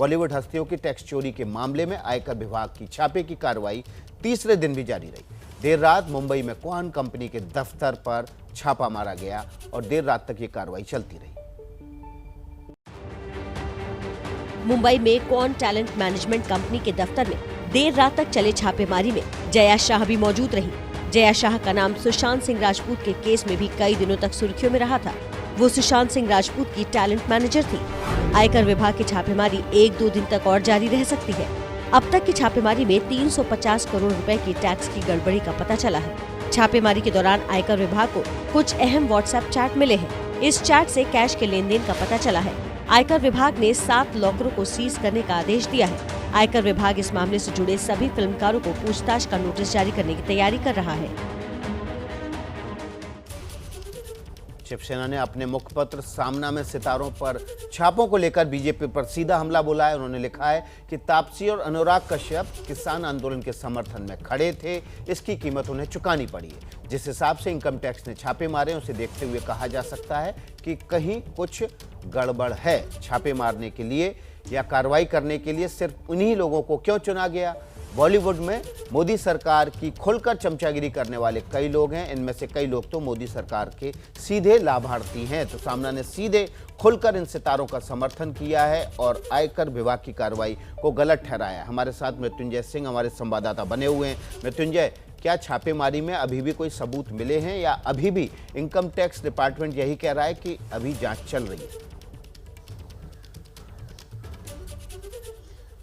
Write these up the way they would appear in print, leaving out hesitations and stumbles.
बॉलीवुड हस्तियों की टैक्स चोरी के मामले में आयकर विभाग की छापे की कार्रवाई तीसरे दिन भी जारी रही। देर रात मुंबई में क्वान कंपनी के दफ्तर पर छापा मारा गया और देर रात तक ये कार्रवाई चलती रही। मुंबई में क्वान टैलेंट मैनेजमेंट कंपनी के दफ्तर में देर रात तक चले छापेमारी में जया शाह भी मौजूद रही। जया शाह का नाम सुशांत सिंह राजपूत के केस में भी कई दिनों तक सुर्खियों में रहा था। वो सुशांत सिंह राजपूत की टैलेंट मैनेजर थी। आयकर विभाग की छापेमारी 1-2 दिन तक और जारी रह सकती है। अब तक की छापेमारी में 350 करोड़ रुपए की टैक्स की गड़बड़ी का पता चला है। छापेमारी के दौरान आयकर विभाग को कुछ अहम व्हाट्सएप चैट मिले हैं। इस चैट से कैश के लेन देन का पता चला है। आयकर विभाग ने 7 लॉकरों को सीज करने का आदेश दिया है। आयकर विभाग इस मामले से जुड़े सभी फिल्मकारों को पूछताछ का नोटिस जारी करने की तैयारी कर रहा है। शिवसेना ने अपने मुखपत्र सामना में सितारों पर छापों को लेकर बीजेपी पर सीधा हमला बोला है। उन्होंने लिखा है कि तापसी और अनुराग कश्यप किसान आंदोलन के समर्थन में खड़े थे, इसकी कीमत उन्हें चुकानी पड़ी है। जिस हिसाब से इनकम टैक्स ने छापे मारे, उसे देखते हुए कहा जा सकता है कि कहीं कुछ गड़बड़ है। छापे मारने के लिए या कार्रवाई करने के लिए सिर्फ उन्हीं लोगों को क्यों चुना गया? बॉलीवुड में मोदी सरकार की खुलकर चमचागिरी करने वाले कई लोग हैं। इनमें से कई लोग तो मोदी सरकार के सीधे लाभार्थी हैं। तो सामना ने सीधे खुलकर इन सितारों का समर्थन किया है और आयकर विभाग की कार्रवाई को गलत ठहराया है। हमारे साथ मृत्युंजय सिंह हमारे संवाददाता बने हुए हैं। मृत्युंजय, क्या छापेमारी में अभी भी कोई सबूत मिले हैं या अभी भी इनकम टैक्स डिपार्टमेंट यही कह रहा है कि अभी जांच चल रही है?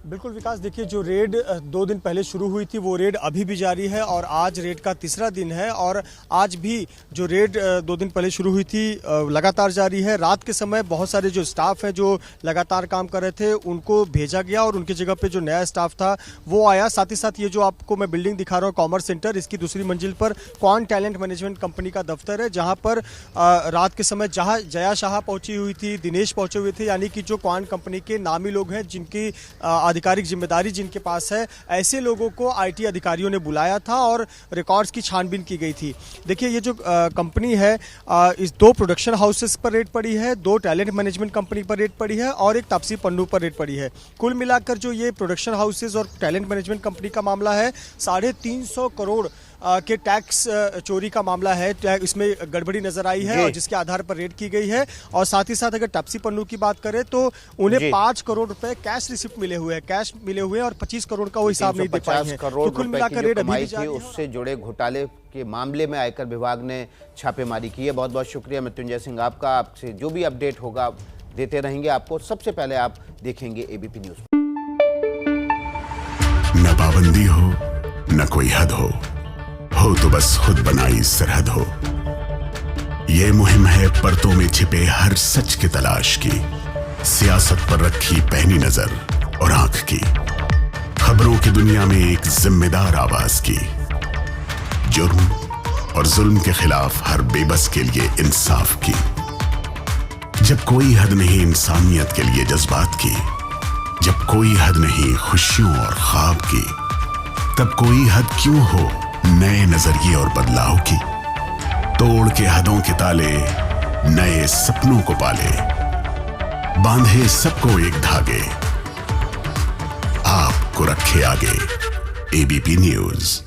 बिल्कुल विकास, देखिए जो रेड 2 दिन पहले शुरू हुई थी वो रेड अभी भी जारी है और आज रेड का तीसरा दिन है। और आज भी जो रेड 2 दिन पहले शुरू हुई थी लगातार जारी है। रात के समय बहुत सारे जो स्टाफ है जो लगातार काम कर रहे थे उनको भेजा गया और उनकी जगह पे जो नया स्टाफ था वो आया। साथ ही साथ ये जो आपको मैं बिल्डिंग दिखा रहा हूँ कॉमर्स सेंटर, इसकी दूसरी मंजिल पर क्वान टैलेंट मैनेजमेंट कंपनी का दफ्तर है, जहाँ पर रात के समय जहाँ जया शाह पहुंची हुई थी, दिनेश पहुंचे हुए थे, यानी कि जो क्वान कंपनी के नामी लोग हैं जिनकी आधिकारिक जिम्मेदारी जिनके पास है, ऐसे लोगों को आईटी अधिकारियों ने बुलाया था और रिकॉर्ड्स की छानबीन की गई थी। देखिए ये जो कंपनी है इस 2 प्रोडक्शन हाउसेस पर रेड पड़ी है, 2 टैलेंट मैनेजमेंट कंपनी पर रेड पड़ी है और एक तापसी पन्नू पर रेड पड़ी है। कुल मिलाकर जो ये प्रोडक्शन हाउसेस और टैलेंट मैनेजमेंट कंपनी का मामला है 350 करोड़ के टैक्स चोरी का मामला है। इसमें गड़बड़ी नजर आई है और जिसके आधार पर रेड की गई है। और साथ ही साथ अगर तापसी पन्नू की बात करें तो उन्हें 5 करोड़ रुपए कैश रिसिप्ट मिले हुए हैं और 25 करोड़ का वो हिसाब नहीं दे पाए हैं। तो कुल मिलाकर रेड अभी भी जारी है। उससे जुड़े घोटाले के मामले में आयकर विभाग ने छापेमारी की है। बहुत बहुत शुक्रिया मृत्युंजय सिंह आपका। आपसे जो भी अपडेट होगा देते रहेंगे आपको। सबसे पहले आप देखेंगे एबीपी न्यूज। न पाबंदी हो न कोई हद हो तो बस खुद बनाई सरहद हो। ये मुहिम है परतों में छिपे हर सच की तलाश की, सियासत पर रखी पैनी नजर और आंख की, खबरों की दुनिया में एक जिम्मेदार आवाज की, जुर्म और जुल्म के खिलाफ हर बेबस के लिए इंसाफ की। जब कोई हद नहीं इंसानियत के लिए जज्बात की, जब कोई हद नहीं खुशियों और ख्वाब की, तब कोई हद क्यों हो नए नजरिए और बदलाव की। तोड़ के हदों के ताले नए सपनों को पाले, बांधे सबको एक धागे, आपको रखे आगे एबीपी न्यूज।